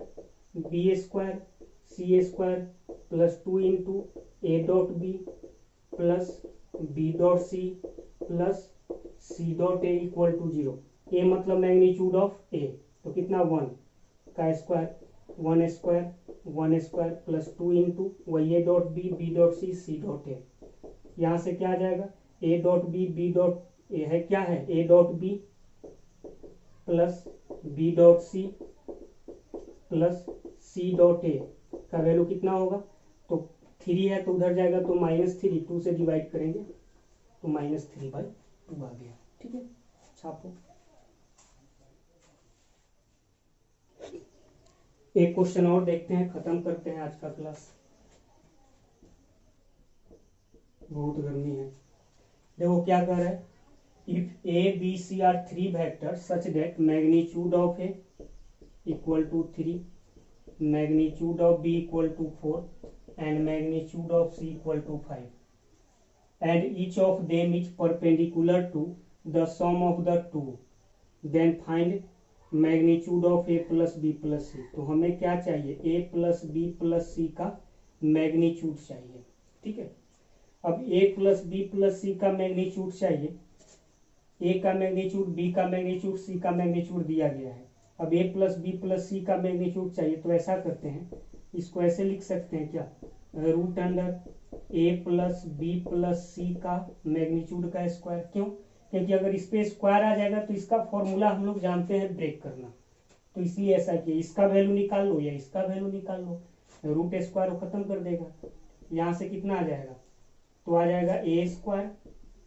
B square C square plus 2 into A dot B plus B dot C plus C dot A equal to 0। A मतलब मैग्नीट्यूड ऑफ ए, तो कितना 1 का स्क्वायर 1 स्क्वायर प्लस 2 इंटू वही A dot B dot C dot A. यहाँ से क्या आ जाएगा, A dot B dot A है क्या है, A dot B plus B dot C plus C dot A का वैल्यू कितना होगा, तो 3 है तो उधर जाएगा तो -3, 2 से डिवाइड करेंगे तो -3/2 आ गया। ठीक है, छापो। एक क्वेश्चन और देखते हैं, खत्म करते हैं आज का क्लास, बहुत गर्मी है। देखो क्या कर रहा है, if A B C are 3 vector such that magnitude of A equal to 3, magnitude of B equal to 4 and magnitude of c equal to 5, and each of them is perpendicular to the sum of the two, then find magnitude of a plus b plus c। तो हमें क्या चाहिए, a plus b plus c का magnitude चाहिए। ठीक है, अब a plus b plus c का मैग्नीट्यूड चाहिए, a का मैग्नीट्यूड b का मैग्नीट्यूड c का मैग्नीट्यूड दिया गया है। अब a plus b plus c का मैग्नीट्यूड चाहिए, तो ऐसा करते हैं, इसको ऐसे लिख सकते हैं क्या, रूट अंडर ए प्लस बी प्लस सी का मैग्नीट्यूड का स्क्वायर। क्यों? क्योंकि अगर इस पे स्क्वायर आ जाएगा तो इसका फॉर्मूला हम लोग जानते हैं ब्रेक करना, तो इसलिए ऐसा किया। इसका वैल्यू निकाल लो या इसका वैल्यू निकाल लो, रूट स्क्वायर को खत्म कर देगा। यहाँ से कितना आ जाएगा? तो आ जाएगा A square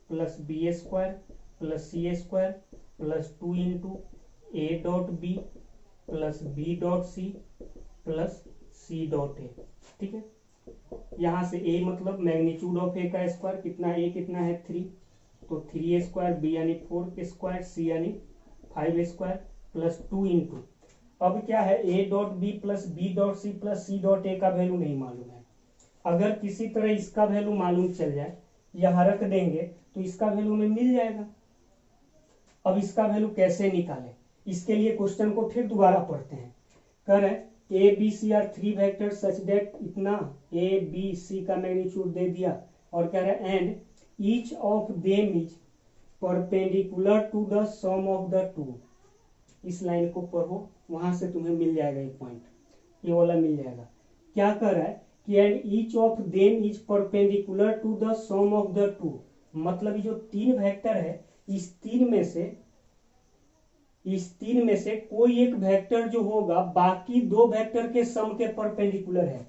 plus B square plus C square plus 2 into A dot B plus B dot C plus C dot A. ठीक है, यहाँ से ए मतलब मैग्नीट्यूड ऑफ ए का स्क्वायर, कितना ए कितना है 3, तो 3 स्क्वायर, बी यानी 4 स्क्वायर, सी यानी 5 स्क्वायर प्लस 2 इंटू, अब क्या है A dot B plus B dot C plus C dot A का वैल्यू नहीं मालूम है। अगर किसी तरह इसका वैल्यू मालूम चल जाए, यहाँ रख देंगे तो इसका वैल्यू में मिल जाएगा। अब इसका वैल्यू कैसे निकालें, इसके लिए क्वेश्चन को फिर दोबारा पढ़ते हैं। कर A B C are 3 vector such that इतना ए बी सी का मैग्नीट्यूड दे दिया, और कह रहा है and each of them is perpendicular to the sum of the two. इस लाइन को पढ़ो, वहां से तुम्हें मिल जाएगा एक पॉइंट, ये वाला मिल जाएगा। क्या कर रहा है कि and each of them is perpendicular to the sum of the two, मतलब ये जो 3 वेक्टर है, इस तीन में से कोई एक वेक्टर जो होगा बाकी 2 वेक्टर के सम के परपेंडिकुलर है।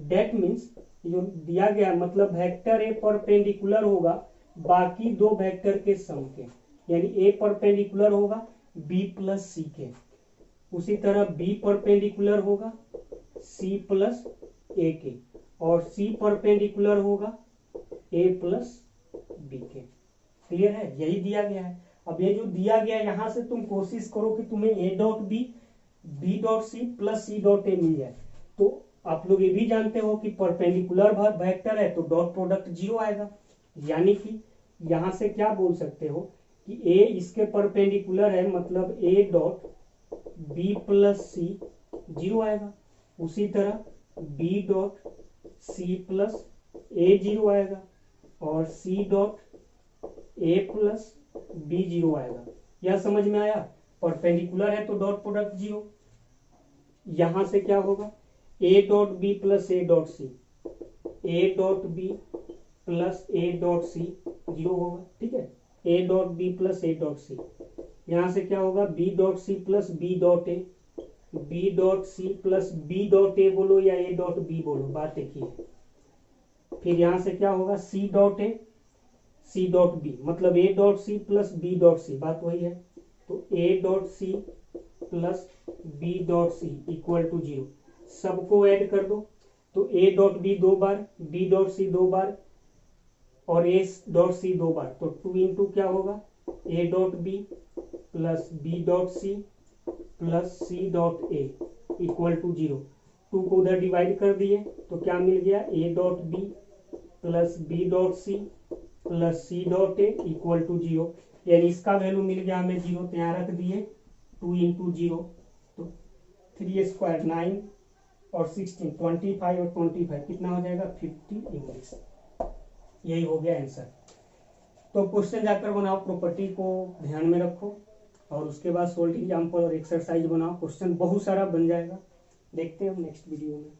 दैट मीन्स जो दिया गया मतलब वेक्टर ए परपेंडिकुलर होगा बाकी 2 वेक्टर के सम के, यानी ए परपेंडिकुलर होगा बी प्लस सी के, उसी तरह बी परपेंडिकुलर होगा सी प्लस ए के, और सी परपेंडिकुलर होगा ए प्लस बी के। क्लियर है? यही दिया गया है। अब ये जो दिया गया यहां से तुम कोशिश करो कि तुम्हें A dot B dot C plus C dot A मिल जाए। तो आप लोग ये भी जानते हो कि परपेंडिकुलर वेक्टर है तो डॉट प्रोडक्ट 0 आएगा, यानी कि यहां से क्या बोल सकते हो कि ए इसके परपेंडिकुलर है, मतलब A dot B plus C 0 आएगा, उसी तरह B dot C plus A 0 आएगा, और C dot A plus B 0 आएगा। यह समझ में आया? परपेंडिकुलर है तो डॉट प्रोडक्ट 0। यहां से क्या होगा? A dot B plus A dot C, A dot B plus A dot C 0 होगा। ठीक है, A dot B plus A dot C. यहां से क्या होगा? B dot C plus B dot A, B dot C plus B dot A बोलो या ए dot B बोलो, बात एक ही है। फिर यहां से क्या होगा? C dot A C dot B, मतलब A dot C plus B dot C, बात वही है। तो A dot C plus B dot C equal to 0। सबको ऐड कर दो, तो ए डॉट बी 2 बार, बी डॉट सी 2 बार और ए डॉट सी 2 बार, तो 2 इंटू क्या होगा? A dot B plus B dot C plus C dot A equal to 0। 2 को उधर डिवाइड कर दिए तो क्या मिल गया? A dot B plus B dot C plus C dot A equal to 0, यानी इसका वैल्यू मिल गया हमें 0, तो यहाँ रख दिए 2 इंटू 0, तो 3 स्क्वायर 9 और 16 25 और 25 कितना हो जाएगा? 50 इंग्लिश। यही हो गया आंसर। तो क्वेश्चन जाकर बनाओ, प्रॉपर्टी को ध्यान में रखो, और उसके बाद सोल्व एग्जाम्पल और एक्सरसाइज बनाओ। क्वेश्चन बहुत सारा बन जाएगा। देखते हैं हम नेक्स्ट वीडियो में।